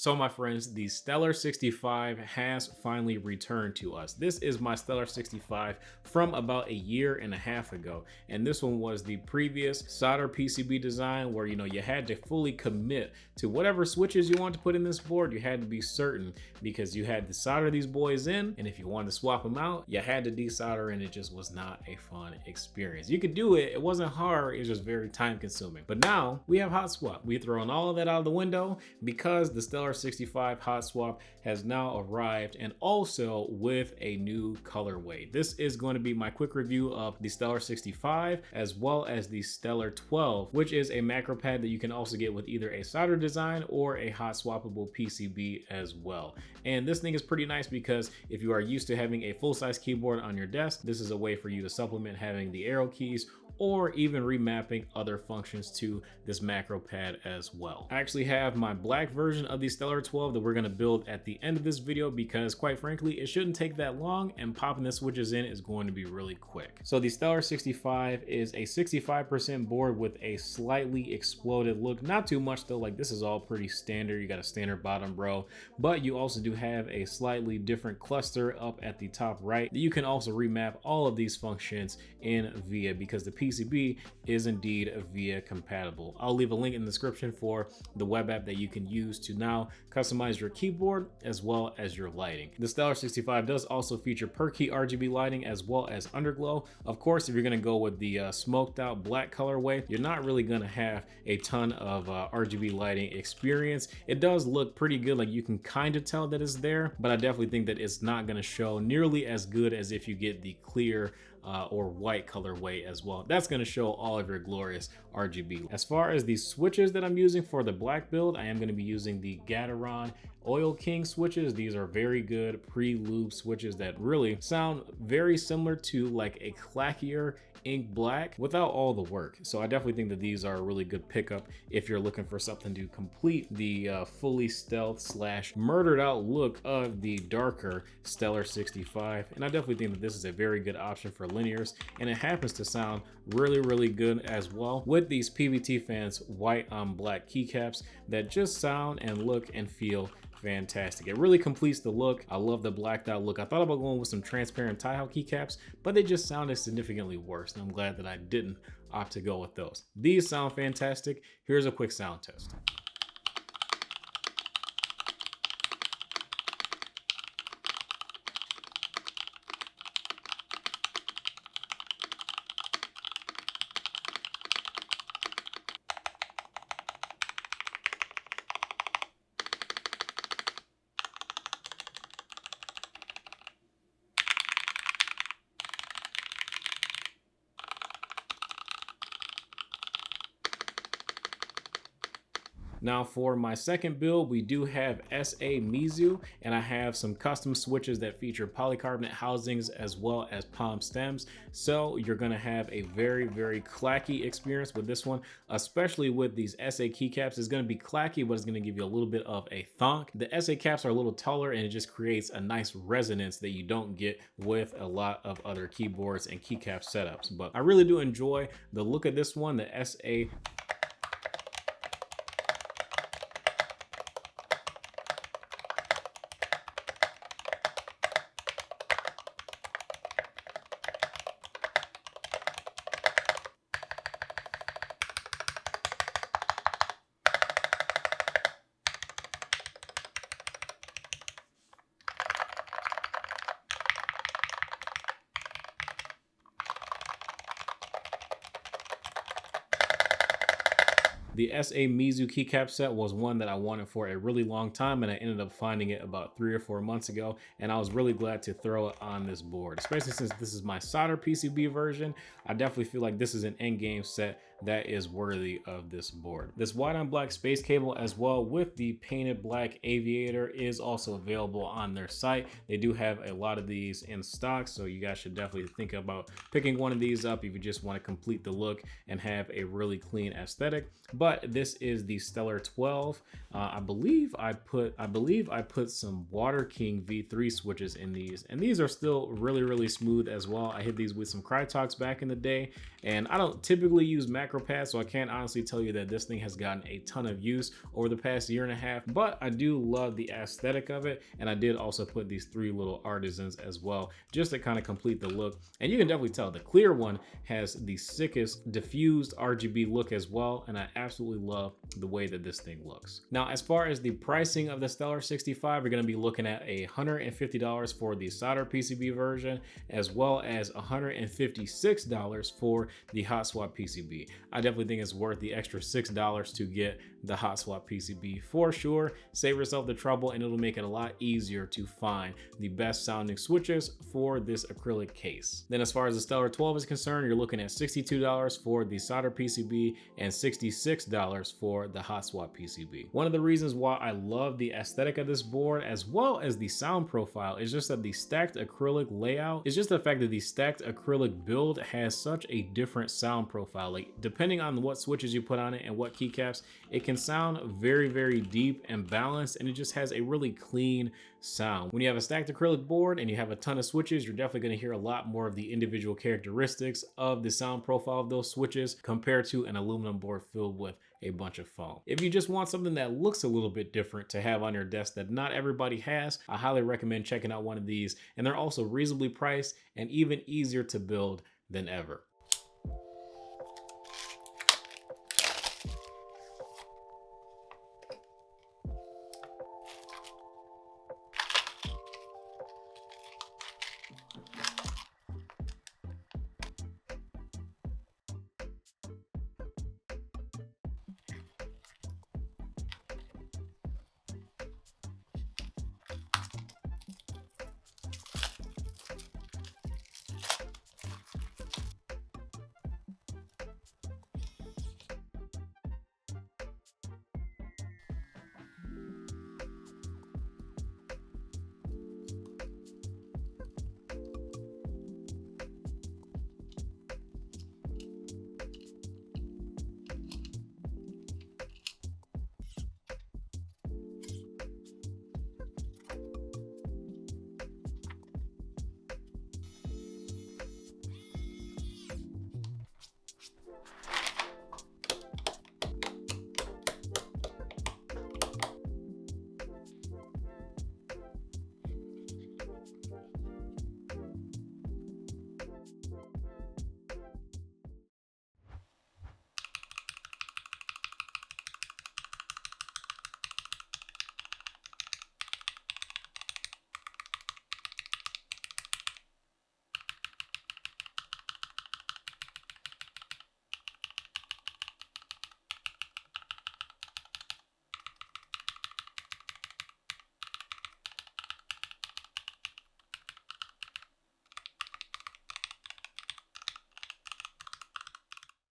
So my friends, the Stellar65 has finally returned to us. This is my Stellar65 from about a year and a half ago. And this one was the previous solder PCB design where, you had to fully commit to whatever switches you want to put in this board. You had to be certain because you had to solder these boys in. And if you wanted to swap them out, you had to desolder, and it just was not a fun experience. You could do it. It wasn't hard. It was just very time consuming. But now we have Hotswap. We've thrown all of that out of the window because the Stellar65 Hotswap has now arrived, and also with a new colorway. This is going to be my quick review of the Stellar65 as well as the Stellar12, which is a macro pad that you can also get with either a solder design or a hot swappable PCB as well. And this thing is pretty nice because if you are used to having a full-size keyboard on your desk, this is a way for you to supplement having the arrow keys or even remapping other functions to this macro pad as well. I actually have my black version of the Stellar12 that we're going to build at the end of this video because quite frankly, it shouldn't take that long and popping the switches in is going to be really quick. So the Stellar65 is a 65% board with a slightly exploded look. Not too much though, like this is all pretty standard. You got a standard bottom, bro, but you also do have a slightly different cluster up at the top right that you can also remap all of these functions in VIA because the PCB is indeed VIA compatible. I'll leave a link in the description for the web app that you can use to now customize your keyboard as well as your lighting. The Stellar65 does also feature per key RGB lighting as well as underglow. Of course, if you're going to go with the smoked out black colorway, you're not really going to have a ton of RGB lighting experience. It does look pretty good, like you can kind of tell that it's there, but I definitely think that it's not going to show nearly as good as if you get the clear or white colorway as well. That's going to show all of your glorious RGB. As far as the switches that I'm using for the black build, I am going to be using the Gateron Oil King switches. These are very good pre-lube switches that really sound very similar to like a clackier ink black without all the work. So I definitely think that these are a really good pickup if you're looking for something to complete the fully stealth slash murdered out look of the darker Stellar65. And I definitely think that this is a very good option for linears, and it happens to sound really good as well with these PBTFans white on black keycaps that just sound and look and feel fantastic. It really completes the look. I love the blacked out look. I thought about going with some transparent tie-out keycaps, but they just sounded significantly worse, and I'm glad that I didn't opt to go with those. These sound fantastic. Here's a quick sound test. Now for my second build, we do have SA Mizu, and I have some custom switches that feature polycarbonate housings as well as palm stems. So you're gonna have a very clacky experience with this one, especially with these SA keycaps. It's gonna be clacky, but it's gonna give you a little bit of a thonk. The SA caps are a little taller, and it just creates a nice resonance that you don't get with a lot of other keyboards and keycap setups. But I really do enjoy the look of this one. The SA The SA Mizu keycap set was one that I wanted for a really long time, and I ended up finding it about 3 or 4 months ago, and I was really glad to throw it on this board, especially since this is my solder PCB version. I definitely feel like this is an endgame set that is worthy of this board. This white on black space cable as well with the painted black aviator is also available on their site. They do have a lot of these in stock, so you guys should definitely think about picking one of these up if you just want to complete the look and have a really clean aesthetic. But this is the Stellar12. I believe I put some Water King V3 switches in these, and these are still really smooth as well. I hit these with some Thocks back in the day, and I don't typically use macro macro pad, so I can't honestly tell you that this thing has gotten a ton of use over the past year and a half, but I do love the aesthetic of it. And I did also put these 3 little artisans as well, just to kind of complete the look. And you can definitely tell the clear one has the sickest diffused RGB look as well, and I absolutely love the way that this thing looks. Now, as far as the pricing of the Stellar65, we're going to be looking at $150 for the solder PCB version, as well as $156 for the Hotswap PCB. I definitely think it's worth the extra $6 to get the Hotswap PCB for sure. Save yourself the trouble, and it'll make it a lot easier to find the best sounding switches for this acrylic case. Then as far as the Stellar12 is concerned, you're looking at $62 for the solder PCB and $66 for the Hotswap PCB. One of the reasons why I love the aesthetic of this board as well as the sound profile is just that the stacked acrylic layout is just the fact that the stacked acrylic build has such a different sound profile. Like, depending on what switches you put on it and what keycaps, it can sound very, very deep and balanced, and it just has a really clean sound. When you have a stacked acrylic board and you have a ton of switches, you're definitely going to hear a lot more of the individual characteristics of the sound profile of those switches compared to an aluminum board filled with a bunch of foam. If you just want something that looks a little bit different to have on your desk that not everybody has, I highly recommend checking out one of these, and they're also reasonably priced and even easier to build than ever.